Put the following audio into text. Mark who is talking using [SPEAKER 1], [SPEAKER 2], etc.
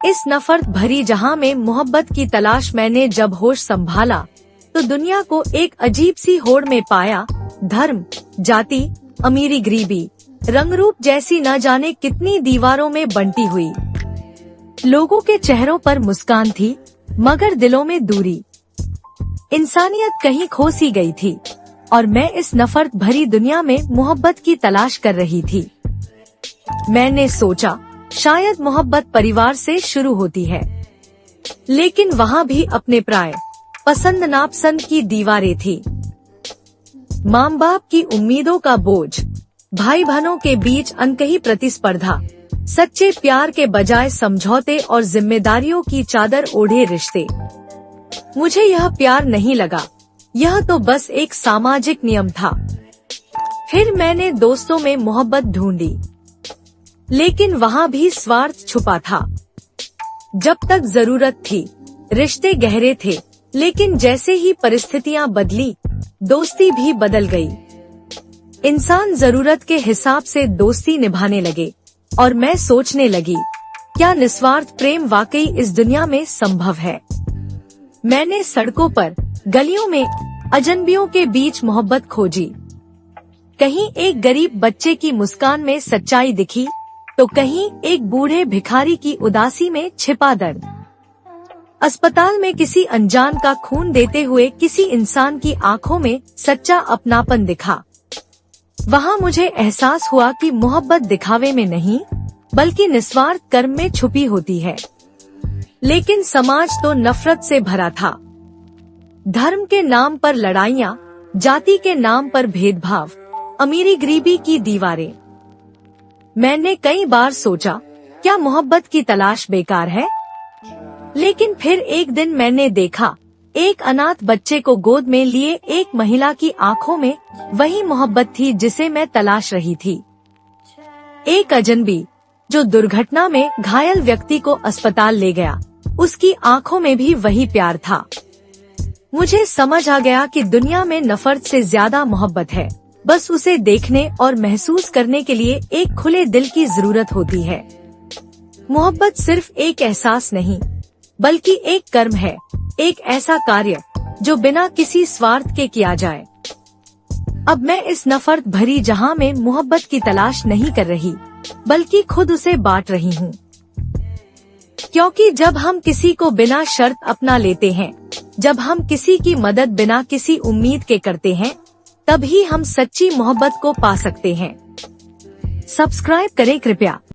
[SPEAKER 1] इस नफरत भरी जहां में मोहब्बत की तलाश मैंने जब होश संभाला तो दुनिया को एक अजीब सी होड़ में पाया। धर्म, जाति, अमीरी, गरीबी, रंग रूप जैसी न जाने कितनी दीवारों में बंटी हुई। लोगों के चेहरों पर मुस्कान थी मगर दिलों में दूरी। इंसानियत कहीं खो सी गई थी और मैं इस नफरत भरी दुनिया में मोहब्बत की तलाश कर रही थी। मैंने सोचा शायद मोहब्बत परिवार से शुरू होती है, लेकिन वहाँ भी अपने प्राय, पसंद नापसंद की दीवारें थी। माँ बाप की उम्मीदों का बोझ, भाई बहनों के बीच अनकही प्रतिस्पर्धा, सच्चे प्यार के बजाय समझौते और जिम्मेदारियों की चादर ओढ़े रिश्ते। मुझे यह प्यार नहीं लगा, यह तो बस एक सामाजिक नियम था। फिर मैंने दोस्तों में मोहब्बत ढूंढी, लेकिन वहाँ भी स्वार्थ छुपा था। जब तक जरूरत थी रिश्ते गहरे थे, लेकिन जैसे ही परिस्थितियाँ बदली दोस्ती भी बदल गई। इंसान जरूरत के हिसाब से दोस्ती निभाने लगे और मैं सोचने लगी, क्या निस्वार्थ प्रेम वाकई इस दुनिया में संभव है? मैंने सड़कों पर, गलियों में, अजनबियों के बीच मोहब्बत खोजी। कहीं एक गरीब बच्चे की मुस्कान में सच्चाई दिखी तो कहीं एक बूढ़े भिखारी की उदासी में छिपा दर्द। अस्पताल में किसी अनजान का खून देते हुए किसी इंसान की आंखों में सच्चा अपनापन दिखा। वहाँ मुझे एहसास हुआ कि मोहब्बत दिखावे में नहीं बल्कि निस्वार्थ कर्म में छुपी होती है। लेकिन समाज तो नफरत से भरा था। धर्म के नाम पर लड़ाइयाँ, जाति के नाम पर भेदभाव, अमीरी गरीबी की दीवारें। मैंने कई बार सोचा, क्या मोहब्बत की तलाश बेकार है? लेकिन फिर एक दिन मैंने देखा, एक अनाथ बच्चे को गोद में लिए एक महिला की आंखों में वही मोहब्बत थी जिसे मैं तलाश रही थी। एक अजनबी जो दुर्घटना में घायल व्यक्ति को अस्पताल ले गया, उसकी आंखों में भी वही प्यार था। मुझे समझ आ गया कि दुनिया में नफरत से ज्यादा मोहब्बत है। बस उसे देखने और महसूस करने के लिए एक खुले दिल की जरूरत होती है। मोहब्बत सिर्फ एक एहसास नहीं बल्कि एक कर्म है, एक ऐसा कार्य जो बिना किसी स्वार्थ के किया जाए। अब मैं इस नफरत भरी जहां में मोहब्बत की तलाश नहीं कर रही बल्कि खुद उसे बांट रही हूँ। क्योंकि जब हम किसी को बिना शर्त अपना लेते हैं, जब हम किसी की मदद बिना किसी उम्मीद के करते हैं, तभी हम सच्ची मोहब्बत को पा सकते हैं। सब्सक्राइब करें कृपया।